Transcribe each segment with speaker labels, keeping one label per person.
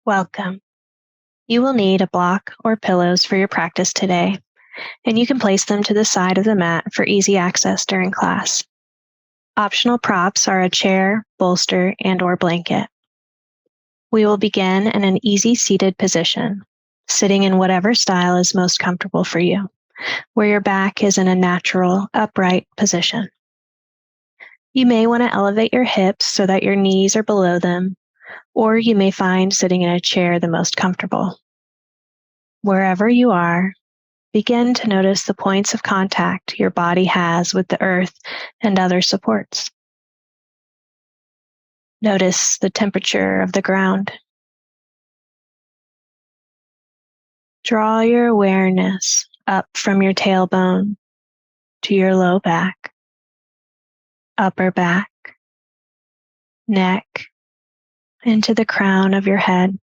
Speaker 1: Welcome. You will need a block or pillows for your practice today, and you can place them to the side of the mat for easy access during class. Optional props are a chair, bolster, and/or blanket. We will begin in an easy seated position, sitting in whatever style is most comfortable for you, where your back is in a natural, upright position. You may want to elevate your hips so that your knees are below them, or you may find sitting in a chair the most comfortable. Wherever you are, begin to notice the points of contact your body has with the earth and other supports. Notice the temperature of the ground. Draw your awareness up from your tailbone to your low back, upper back, neck, into the crown of your head.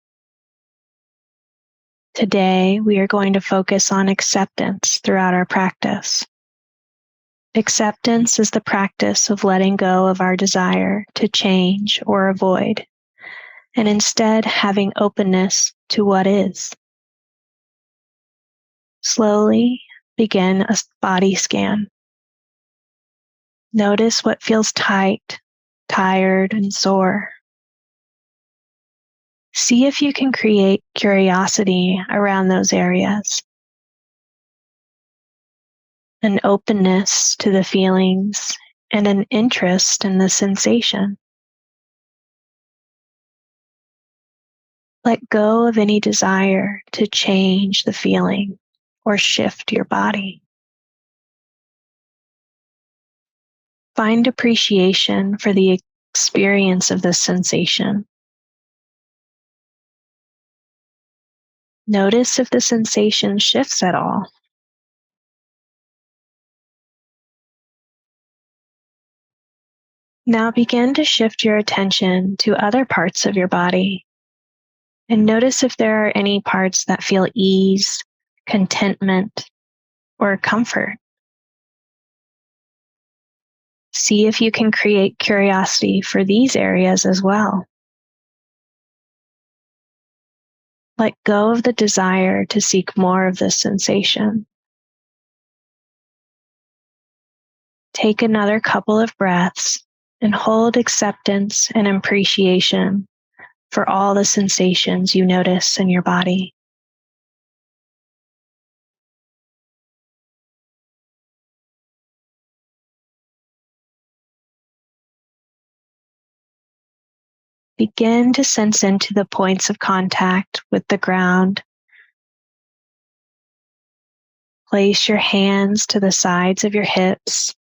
Speaker 1: Today, we are going to focus on acceptance throughout our practice. Acceptance is the practice of letting go of our desire to change or avoid, and instead having openness to what is. Slowly begin a body scan. Notice what feels tight, tired, and sore. See if you can create curiosity around those areas, an openness to the feelings, and an interest in the sensation. Let go of any desire to change the feeling or shift your body. Find appreciation for the experience of this sensation. Notice if the sensation shifts at all. Now begin to shift your attention to other parts of your body and notice if there are any parts that feel ease, contentment, or comfort. See if you can create curiosity for these areas as well. Let go of the desire to seek more of this sensation. Take another couple of breaths and hold acceptance and appreciation for all the sensations you notice in your body. Begin to sense into the points of contact with the ground. Place your hands to the sides of your hips,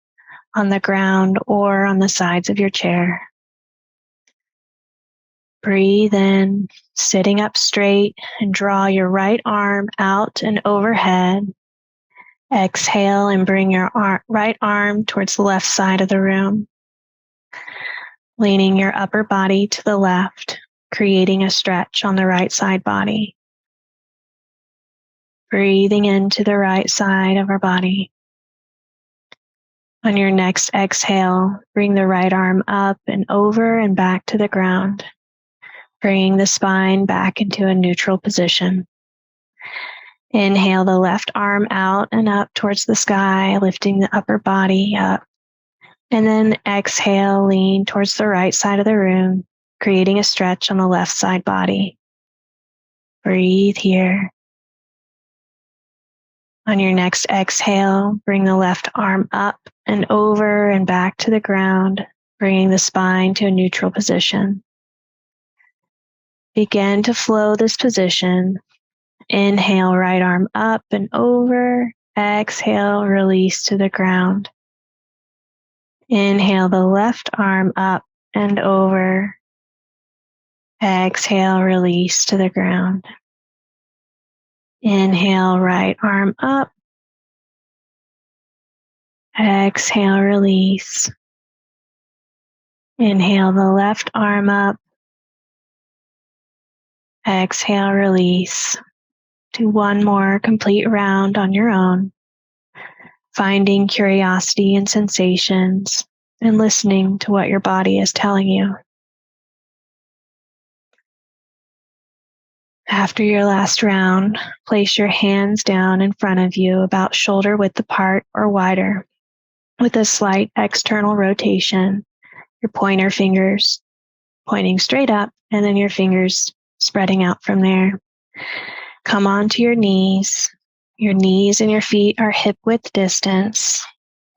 Speaker 1: on the ground, or on the sides of your chair. Breathe in, sitting up straight, and draw your right arm out and overhead. Exhale and bring your right arm towards the left side of the room, leaning your upper body to the left, creating a stretch on the right side body. Breathing into the right side of our body. On your next exhale, bring the right arm up and over and back to the ground, bringing the spine back into a neutral position. Inhale the left arm out and up towards the sky, lifting the upper body up. And then exhale, lean towards the right side of the room, creating a stretch on the left side body. Breathe here. On your next exhale, bring the left arm up and over and back to the ground, bringing the spine to a neutral position. Begin to flow this position. Inhale, right arm up and over. Exhale, release to the ground. Inhale the left arm up and over. Exhale, release to the ground. Inhale, right arm up. Exhale, release. Inhale the left arm up. Exhale, release. Do one more complete round on your own, finding curiosity and sensations and listening to what your body is telling you. After your last round, place your hands down in front of you about shoulder width apart or wider, with a slight external rotation, your pointer fingers pointing straight up and then your fingers spreading out from there. Come onto your knees. Your knees and your feet are hip width distance.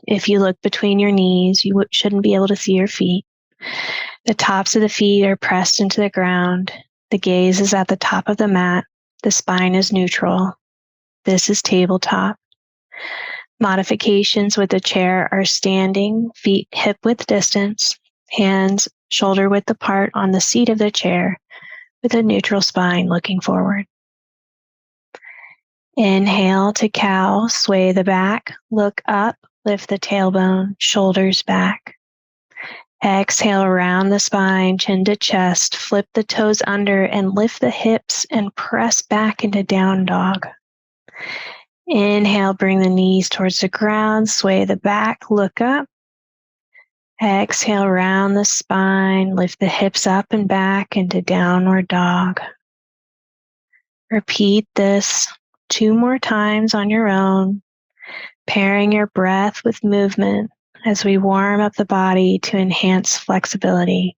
Speaker 1: If you look between your knees, you shouldn't be able to see your feet. The tops of the feet are pressed into the ground. The gaze is at the top of the mat. The spine is neutral. This is tabletop. Modifications with the chair are standing, feet hip width distance, hands shoulder width apart on the seat of the chair with a neutral spine looking forward. Inhale to cow, sway the back, look up, lift the tailbone, shoulders back. Exhale around the spine, chin to chest, flip the toes under and lift the hips and press back into down dog. Inhale, bring the knees towards the ground, sway the back, look up. Exhale, round the spine, lift the hips up and back into downward dog. Repeat this 2 more times on your own, pairing your breath with movement as we warm up the body to enhance flexibility.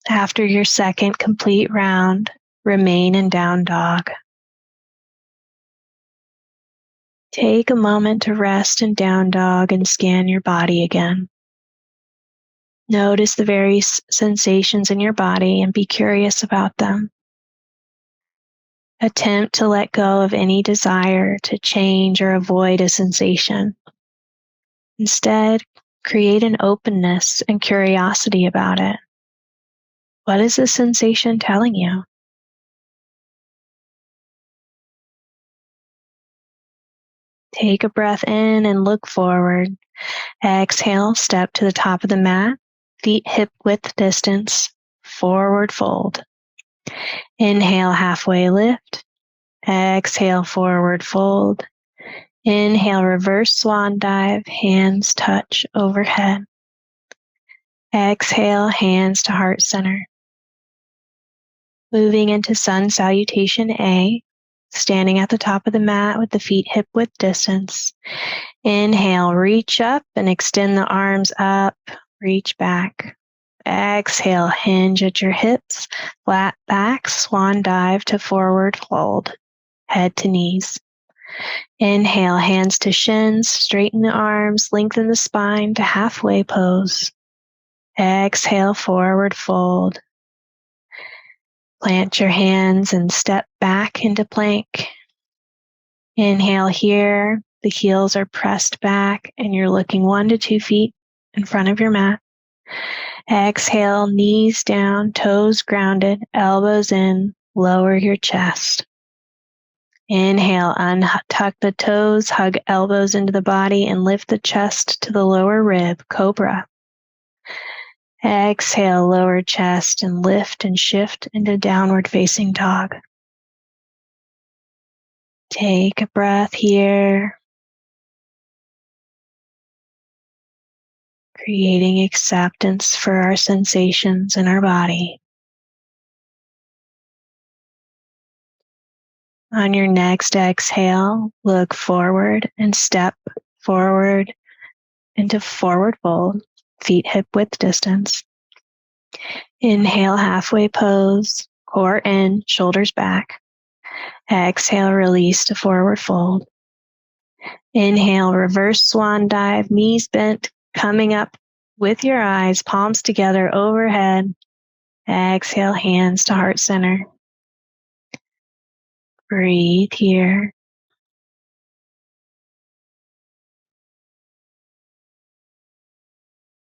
Speaker 1: After your second complete round, remain in down dog. Take a moment to rest in down dog and scan your body again. Notice the various sensations in your body and be curious about them. Attempt to let go of any desire to change or avoid a sensation. Instead, create an openness and curiosity about it. What is the sensation telling you? Take a breath in and look forward. Exhale, step to the top of the mat, feet hip width distance, forward fold. Inhale, halfway lift. Exhale, forward fold. Inhale, reverse swan dive, hands touch overhead. Exhale, hands to heart center. Moving into sun salutation A, standing at the top of the mat with the feet hip width distance. Inhale, reach up and extend the arms up, reach back. Exhale, hinge at your hips, flat back, swan dive to forward fold, head to knees. Inhale, hands to shins, straighten the arms, lengthen the spine to halfway pose. Exhale, forward fold. Plant your hands and step back into plank. Inhale here, the heels are pressed back and you're looking 1 to 2 feet in front of your mat. Exhale, knees down, toes grounded, elbows in, lower your chest. Inhale, untuck the toes, hug elbows into the body and lift the chest to the lower rib, cobra. Exhale, lower chest and lift and shift into downward facing dog. Take a breath here, creating acceptance for our sensations in our body. On your next exhale, look forward and step forward into forward fold, feet hip width distance. Inhale, halfway pose, core in, shoulders back. Exhale, release to forward fold. Inhale, reverse swan dive, knees bent, coming up with your eyes, palms together overhead. Exhale, hands to heart center. Breathe here.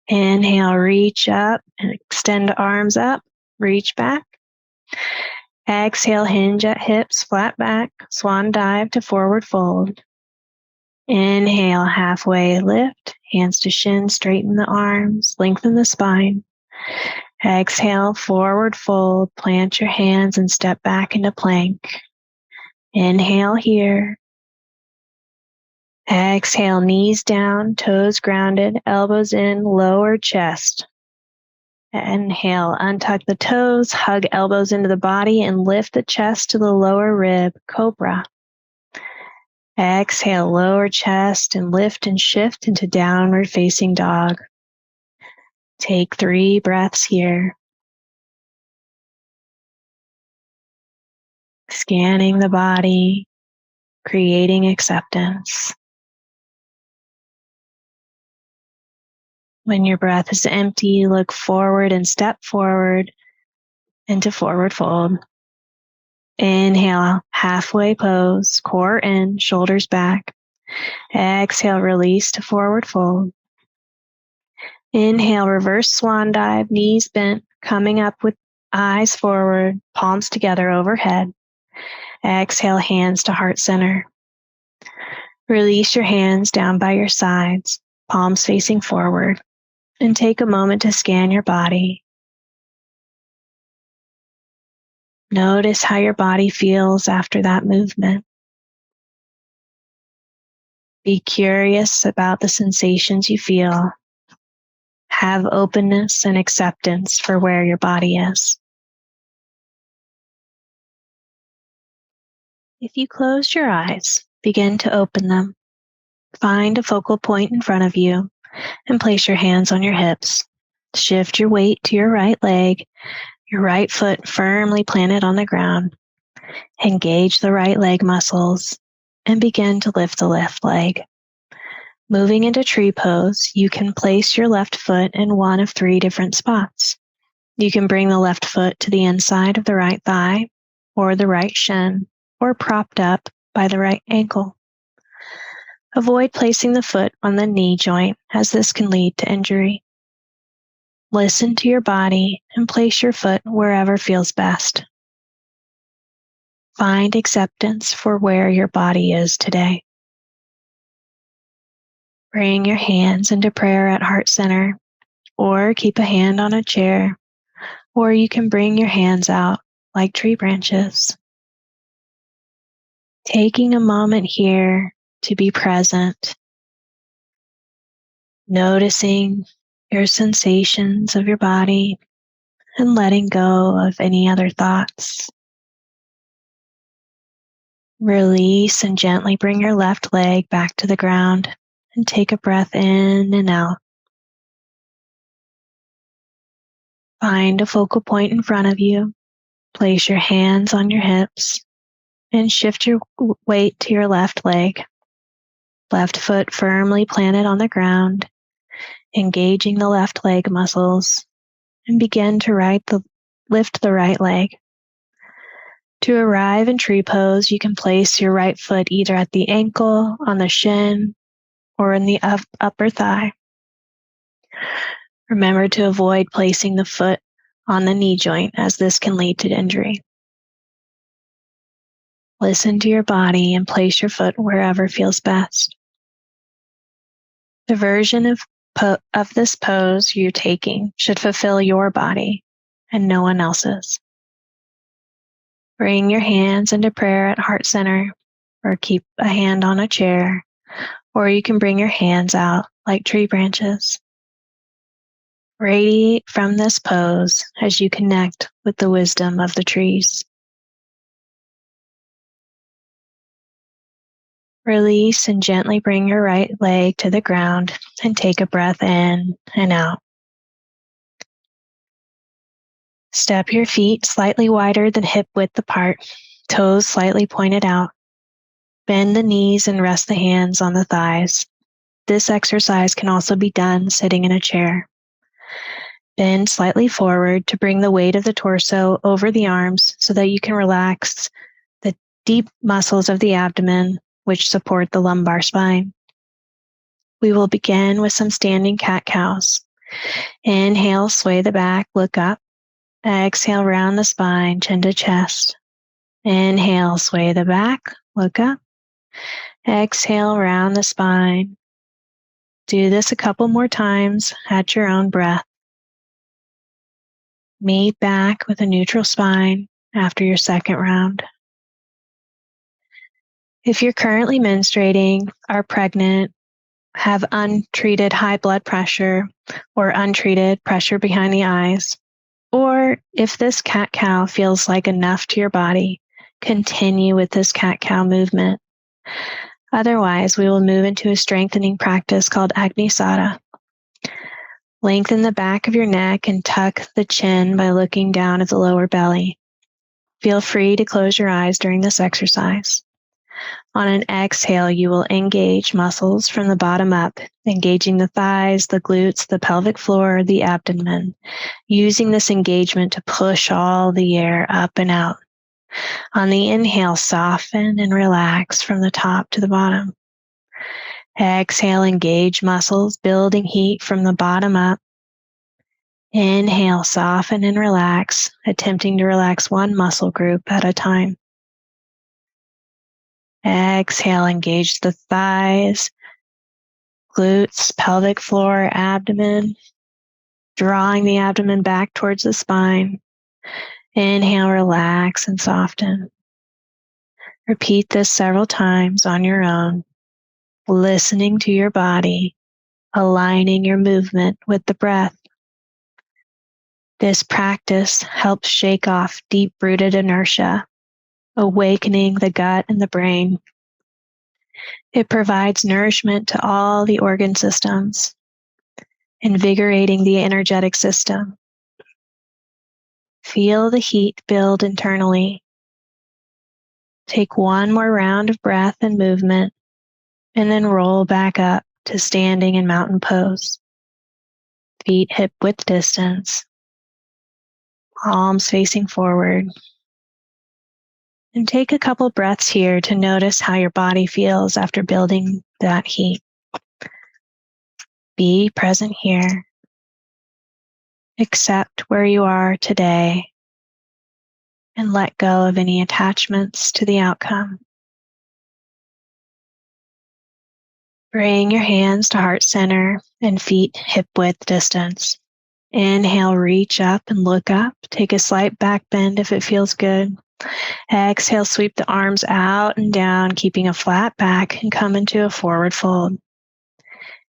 Speaker 1: Inhale, reach up and extend arms up, reach back. Exhale, hinge at hips, flat back, swan dive to forward fold. Inhale, halfway lift, hands to shins, straighten the arms, lengthen the spine. Exhale, forward fold, plant your hands and step back into plank. Inhale here. Exhale, knees down, toes grounded, elbows in, lower chest. Inhale, untuck the toes, hug elbows into the body, and lift the chest to the lower rib, cobra. Exhale, lower chest, and lift and shift into downward facing dog. Take 3 breaths here. Scanning the body, creating acceptance. When your breath is empty, look forward and step forward into forward fold. Inhale, halfway pose, core in, shoulders back. Exhale, release to forward fold. Inhale, reverse swan dive, knees bent, coming up with eyes forward, palms together overhead. Exhale, hands to heart center. Release your hands down by your sides, palms facing forward, and take a moment to scan your body. Notice how your body feels after that movement. Be curious about the sensations you feel. Have openness and acceptance for where your body is. If you close your eyes, begin to open them. Find a focal point in front of you and place your hands on your hips. Shift your weight to your right leg, your right foot firmly planted on the ground. Engage the right leg muscles and begin to lift the left leg. Moving into tree pose, you can place your left foot in one of 3 different spots. You can bring the left foot to the inside of the right thigh or the right shin, or propped up by the right ankle. Avoid placing the foot on the knee joint, as this can lead to injury. Listen to your body and place your foot wherever feels best. Find acceptance for where your body is today. Bring your hands into prayer at heart center, or keep a hand on a chair, or you can bring your hands out like tree branches. Taking a moment here to be present, noticing your sensations of your body and letting go of any other thoughts. Release and gently bring your left leg back to the ground and take a breath in and out. Find a focal point in front of you. Place your hands on your hips and shift your weight to your left leg. Left foot firmly planted on the ground, engaging the left leg muscles, and begin to lift the right leg. To arrive in tree pose, you can place your right foot either at the ankle, on the shin, or in the upper thigh. Remember to avoid placing the foot on the knee joint, as this can lead to injury. Listen to your body and place your foot wherever feels best. The version of this pose you're taking should fulfill your body and no one else's. Bring your hands into prayer at heart center, or keep a hand on a chair, or you can bring your hands out like tree branches. Radiate from this pose as you connect with the wisdom of the trees. Release and gently bring your right leg to the ground and take a breath in and out. Step your feet slightly wider than hip width apart, toes slightly pointed out. Bend the knees and rest the hands on the thighs. This exercise can also be done sitting in a chair. Bend slightly forward to bring the weight of the torso over the arms so that you can relax the deep muscles of the abdomen, which support the lumbar spine. We will begin with some standing cat-cows. Inhale, sway the back, look up. Exhale, round the spine, chin to chest. Inhale, sway the back, look up. Exhale, round the spine. Do this a couple more times at your own breath. Meet back with a neutral spine after your second round. If you're currently menstruating, are pregnant, have untreated high blood pressure or untreated pressure behind the eyes, or if this cat-cow feels like enough to your body, continue with this cat-cow movement. Otherwise, we will move into a strengthening practice called Agnisada. Lengthen the back of your neck and tuck the chin by looking down at the lower belly. Feel free to close your eyes during this exercise. On an exhale, you will engage muscles from the bottom up, engaging the thighs, the glutes, the pelvic floor, the abdomen, using this engagement to push all the air up and out. On the inhale, soften and relax from the top to the bottom. Exhale, engage muscles, building heat from the bottom up. Inhale, soften and relax, attempting to relax one muscle group at a time. Exhale, engage the thighs, glutes, pelvic floor, abdomen, drawing the abdomen back towards the spine. Inhale, relax and soften. Repeat this several times on your own, listening to your body, aligning your movement with the breath. This practice helps shake off deep-rooted inertia, awakening the gut and the brain. It provides nourishment to all the organ systems, invigorating the energetic system. Feel the heat build internally. Take one more round of breath and movement, and then roll back up to standing in mountain pose. Feet hip-width distance, palms facing forward. And take a couple breaths here to notice how your body feels after building that heat. Be present here. Accept where you are today and let go of any attachments to the outcome. Bring your hands to heart center and feet hip-width distance. Inhale, reach up and look up. Take a slight back bend if it feels good. Exhale, sweep the arms out and down, keeping a flat back and come into a forward fold.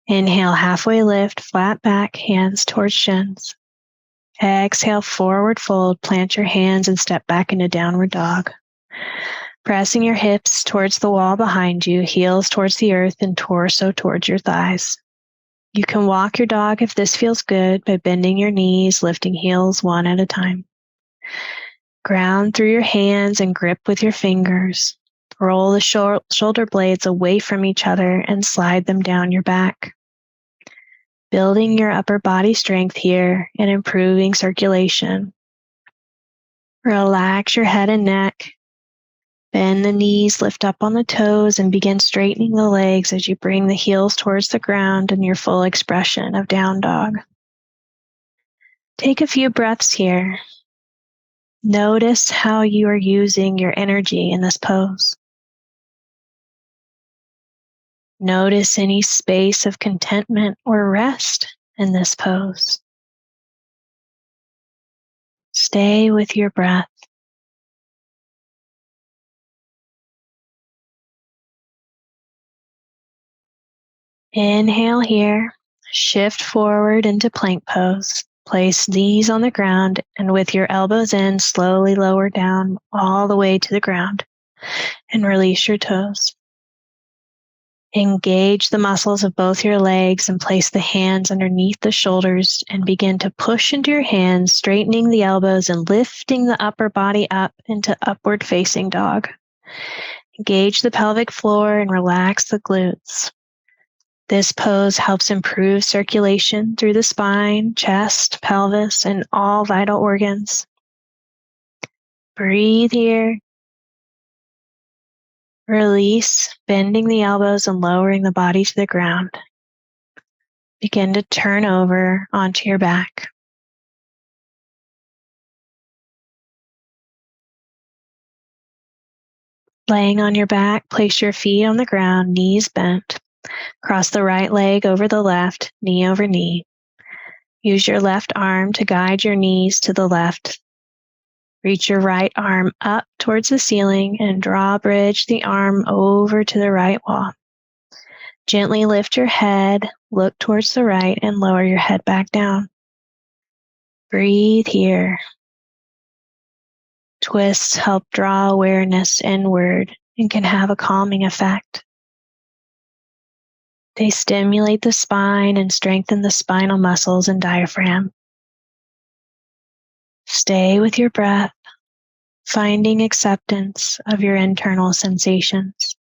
Speaker 1: Inhale, halfway lift, flat back, hands towards shins. Exhale, forward fold, plant your hands and step back into downward dog. Pressing your hips towards the wall behind you, heels towards the earth and torso towards your thighs. You can walk your dog if this feels good by bending your knees, lifting heels one at a time. Ground through your hands and grip with your fingers. Roll the shoulder blades away from each other and slide them down your back. Building your upper body strength here and improving circulation. Relax your head and neck. Bend the knees, lift up on the toes, and begin straightening the legs as you bring the heels towards the ground in your full expression of down dog. Take a few breaths here. Notice how you are using your energy in this pose. Notice any space of contentment or rest in this pose. Stay with your breath. Inhale here, shift forward into plank pose. Place knees on the ground and with your elbows in, slowly lower down all the way to the ground and release your toes. Engage the muscles of both your legs and place the hands underneath the shoulders and begin to push into your hands, straightening the elbows and lifting the upper body up into upward facing dog. Engage the pelvic floor and relax the glutes. This pose helps improve circulation through the spine, chest, pelvis, and all vital organs. Breathe here. Release, bending the elbows and lowering the body to the ground. Begin to turn over onto your back. Laying on your back, place your feet on the ground, knees bent. Cross the right leg over the left, knee over knee. Use your left arm to guide your knees to the left. Reach your right arm up towards the ceiling and drawbridge the arm over to the right wall. Gently lift your head, look towards the right, and lower your head back down. Breathe here. Twists help draw awareness inward and can have a calming effect. They stimulate the spine and strengthen the spinal muscles and diaphragm. Stay with your breath, finding acceptance of your internal sensations.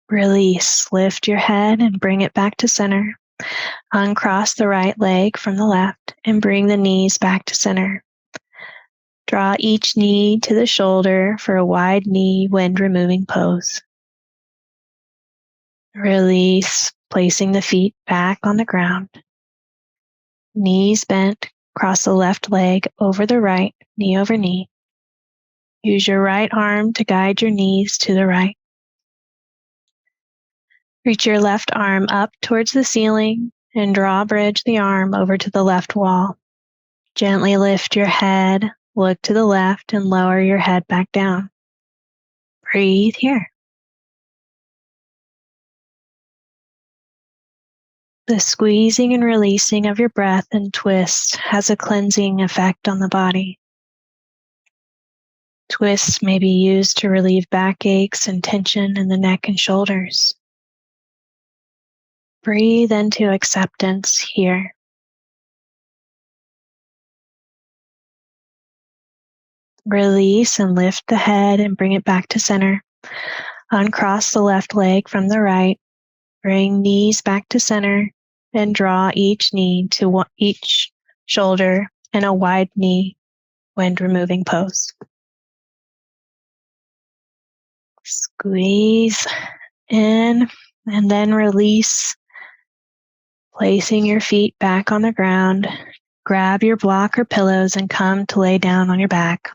Speaker 1: Release. Lift your head and bring it back to center. Uncross the right leg from the left and bring the knees back to center. Draw each knee to the shoulder for a wide knee wind removing pose. Release, placing the feet back on the ground. Knees bent, cross the left leg over the right, knee over knee. Use your right arm to guide your knees to the right. Reach your left arm up towards the ceiling and drawbridge the arm over to the left wall. Gently lift your head, look to the left, and lower your head back down. Breathe here. The squeezing and releasing of your breath and twist has a cleansing effect on the body. Twists may be used to relieve backaches and tension in the neck and shoulders. Breathe into acceptance here. Release and lift the head and bring it back to center. Uncross the left leg from the right. Bring knees back to center and draw each knee to each shoulder in a wide knee wind removing pose. Squeeze in and then release, placing your feet back on the ground. Grab your block or pillows and come to lay down on your back.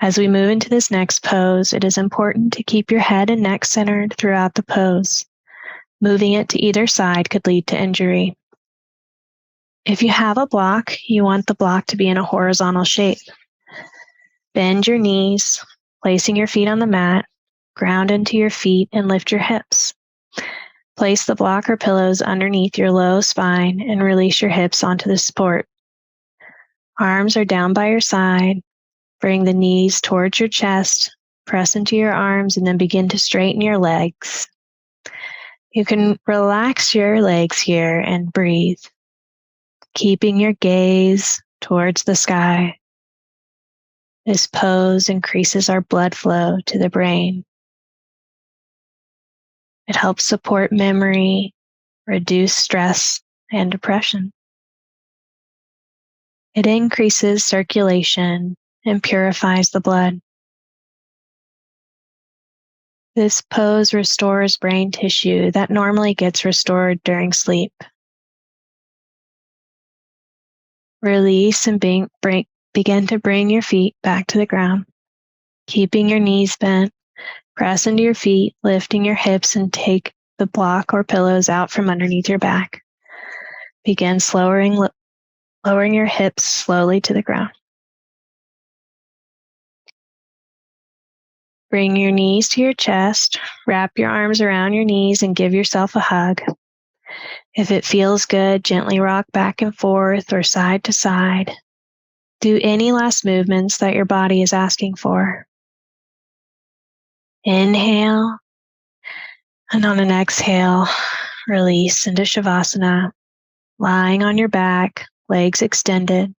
Speaker 1: As we move into this next pose, it is important to keep your head and neck centered throughout the pose. Moving it to either side could lead to injury. If you have a block, you want the block to be in a horizontal shape. Bend your knees, placing your feet on the mat, ground into your feet and lift your hips. Place the block or pillows underneath your low spine and release your hips onto the support. Arms are down by your side. Bring the knees towards your chest, press into your arms, and then begin to straighten your legs. You can relax your legs here and breathe, keeping your gaze towards the sky. This pose increases our blood flow to the brain. It helps support memory, reduce stress and depression. It increases circulation and purifies the blood. This pose restores brain tissue that normally gets restored during sleep. Release and begin to bring your feet back to the ground, keeping your knees bent. Press into your feet, lifting your hips, and take the block or pillows out from underneath your back. Begin lowering your hips slowly to the ground. Bring your knees to your chest, wrap your arms around your knees, and give yourself a hug. If it feels good, gently rock back and forth or side to side. Do any last movements that your body is asking for. Inhale, and on an exhale, release into Shavasana, lying on your back, legs extended,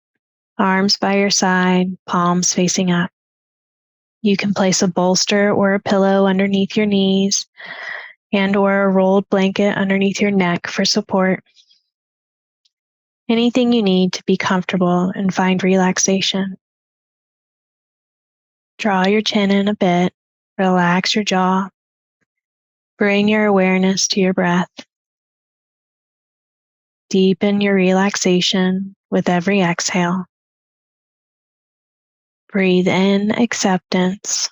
Speaker 1: arms by your side, palms facing up. You can place a bolster or a pillow underneath your knees and or a rolled blanket underneath your neck for support. Anything you need to be comfortable and find relaxation. Draw your chin in a bit, relax your jaw. Bring your awareness to your breath. Deepen your relaxation with every exhale. Breathe in acceptance.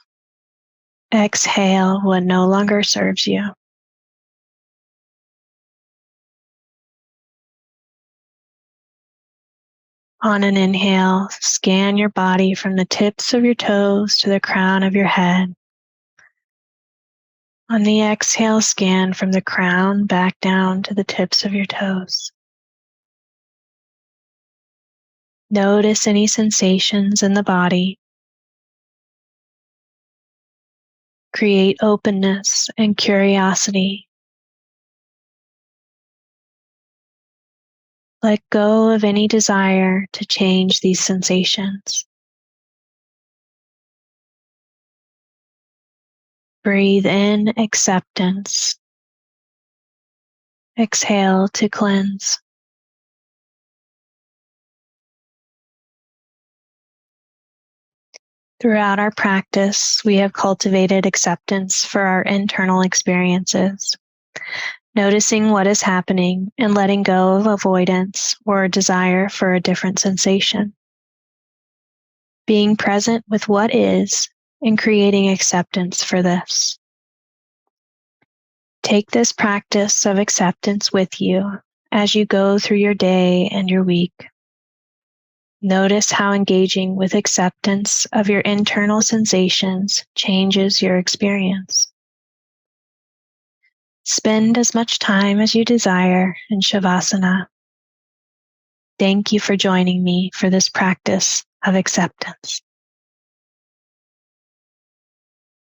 Speaker 1: Exhale what no longer serves you. On an inhale, scan your body from the tips of your toes to the crown of your head. On the exhale, scan from the crown back down to the tips of your toes. Notice any sensations in the body. Create openness and curiosity. Let go of any desire to change these sensations. Breathe in acceptance. Exhale to cleanse. Throughout our practice, we have cultivated acceptance for our internal experiences, noticing what is happening and letting go of avoidance or a desire for a different sensation. Being present with what is and creating acceptance for this. Take this practice of acceptance with you as you go through your day and your week. Notice how engaging with acceptance of your internal sensations changes your experience. Spend as much time as you desire in Shavasana. Thank you for joining me for this practice of acceptance.